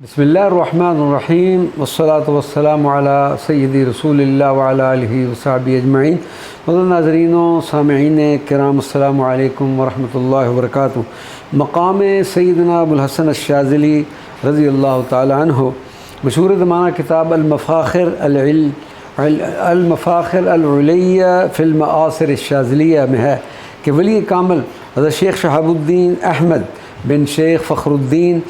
بسم اللہ الرحمن الرحیم والصلاة والسلام علی سیدی رسول اللہ وعلی آلہ وصحبہ اجمعین۔ ناظرین و سامعین کرام، السلام علیکم ورحمۃ اللہ وبرکاتہ۔ مقام سیدنا ابوالحسن الشاذلی رضی اللہ تعالی عنہ مشہور زمانہ کتاب المفاخر العلیہ فی المآثر الشاذلیہ میں ہے کہ ولی کامل حضرت شیخ شہاب الدین احمد بن شیخ فخر الدین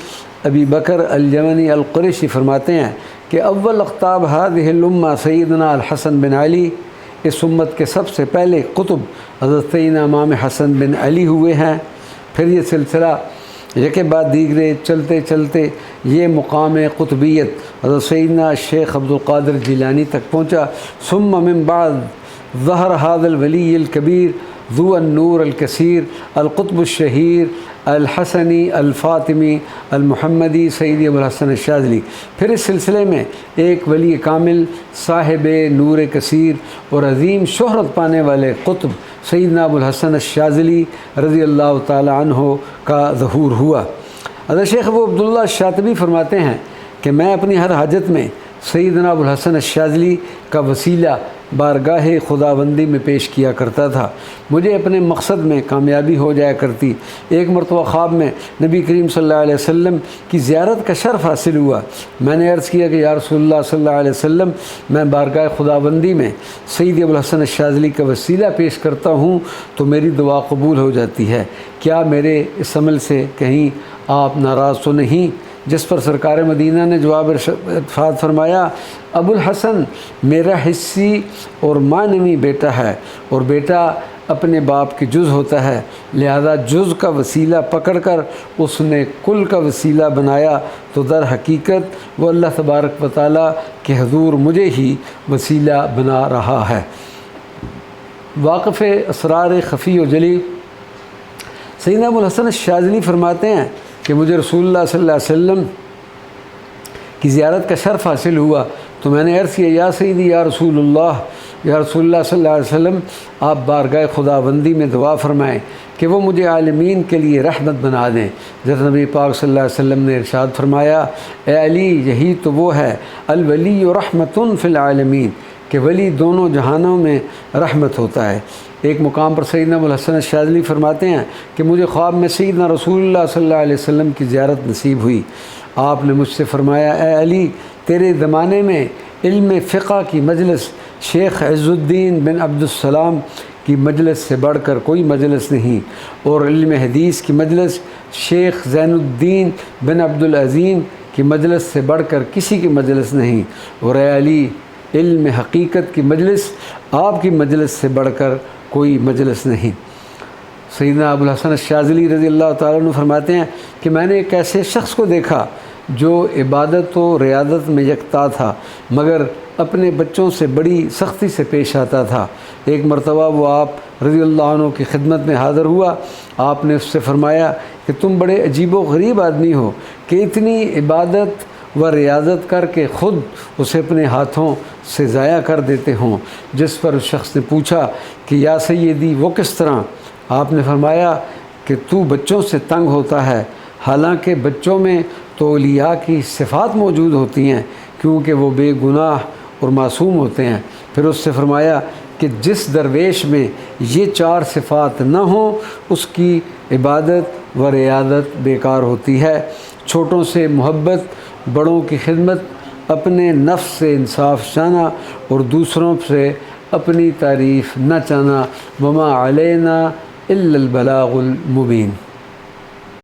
ابی بکر الجمنی القریشی فرماتے ہیں کہ اول اقطاب هذه الامہ سیدنا الحسن بن علی، اس امت کے سب سے پہلے قطب حضرت سیدنا امام حسن بن علی ہوئے ہیں۔ پھر یہ سلسلہ یکے بعد دیگرے چلتے چلتے یہ مقام قطبیت حضرت سیدنا شیخ عبدالقادر جیلانی تک پہنچا۔ ثم من بعد ظہر هذا الولی الکبیر ذو النور الکثیر القطب الشہیر الحسنی الفاطمی المحمدی سیدی ابوالحسن الشاذلی۔ پھر اس سلسلے میں ایک ولی کامل صاحب نور کثیر اور عظیم شہرت پانے والے قطب سیدنا ابوالحسن الشاذلی رضی اللہ تعالی عنہ کا ظہور ہوا۔ حضرت شیخ ابو عبداللہ الشاطبی فرماتے ہیں کہ میں اپنی ہر حاجت میں سیدنا ابوالحسن الشاذلی کا وسیلہ بارگاہ خداوندی میں پیش کیا کرتا تھا، مجھے اپنے مقصد میں کامیابی ہو جایا کرتی۔ ایک مرتبہ خواب میں نبی کریم صلی اللہ علیہ وسلم کی زیارت کا شرف حاصل ہوا۔ میں نے عرض کیا کہ یا رسول اللہ صلی اللہ علیہ وسلم، میں بارگاہ خداوندی میں سید ابوالحسن الشاذلی کا وسیلہ پیش کرتا ہوں تو میری دعا قبول ہو جاتی ہے، کیا میرے اس عمل سے کہیں آپ ناراض تو نہیں؟ جس پر سرکار مدینہ نے جواب ارشاد فرمایا، ابوالحسن میرا حصی اور معنوی بیٹا ہے، اور بیٹا اپنے باپ کے جز ہوتا ہے، لہذا جز کا وسیلہ پکڑ کر اس نے کل کا وسیلہ بنایا تو در حقیقت وہ اللہ تبارک و تعالیٰ کے حضور مجھے ہی وسیلہ بنا رہا ہے۔ واقف اسرار خفی و جلی سیدنا ابوالحسن الشاذلی فرماتے ہیں کہ مجھے رسول اللہ صلی اللہ علیہ وسلم کی زیارت کا شرف حاصل ہوا تو میں نے عرض کیا، یا سیدی یا رسول اللہ صلی اللہ علیہ وسلم، آپ بارگاہ خداوندی میں دعا فرمائیں کہ وہ مجھے عالمین کے لیے رحمت بنا دیں۔ جب نبی پاک صلی اللہ علیہ وسلم نے ارشاد فرمایا، اے علی، یہی تو وہ ہے الولی رحمت فی العالمین، کہ ولی دونوں جہانوں میں رحمت ہوتا ہے۔ ایک مقام پر سیدنا ابوالحسن الشاذلی فرماتے ہیں کہ مجھے خواب میں سیدنا رسول اللہ صلی اللہ علیہ وسلم کی زیارت نصیب ہوئی۔ آپ نے مجھ سے فرمایا، اے علی، تیرے زمانے میں علم فقہ کی مجلس شیخ عز الدین بن عبدالسلام کی مجلس سے بڑھ کر کوئی مجلس نہیں، اور علم حدیث کی مجلس شیخ زین الدین بن عبدالعظیم کی مجلس سے بڑھ کر کسی کی مجلس نہیں، اور اے علی، علم حقیقت کی مجلس آپ کی مجلس سے بڑھ کر کوئی مجلس نہیں۔ سیدنا ابوالحسن الشاذلی رضی اللہ تعالیٰ عنہ فرماتے ہیں کہ میں نے ایک ایسے شخص کو دیکھا جو عبادت و ریاضت میں یکتا تھا، مگر اپنے بچوں سے بڑی سختی سے پیش آتا تھا۔ ایک مرتبہ وہ آپ رضی اللہ عنہ کی خدمت میں حاضر ہوا۔ آپ نے اس سے فرمایا کہ تم بڑے عجیب و غریب آدمی ہو کہ اتنی عبادت و ریاضت کر کے خود اسے اپنے ہاتھوں سے ضائع کر دیتے ہوں۔ جس پر اس شخص نے پوچھا کہ یا سیدی، وہ کس طرح؟ آپ نے فرمایا کہ تو بچوں سے تنگ ہوتا ہے، حالانکہ بچوں میں تو اولیاء کی صفات موجود ہوتی ہیں کیونکہ وہ بے گناہ اور معصوم ہوتے ہیں۔ پھر اس سے فرمایا کہ جس درویش میں یہ چار صفات نہ ہوں اس کی عبادت و ریاضت بیکار ہوتی ہے۔ چھوٹوں سے محبت، بڑوں کی خدمت، اپنے نفس سے انصاف چاہنا اور دوسروں سے اپنی تعریف نہ چاہنا، وما علینا الا البلاغ المبین۔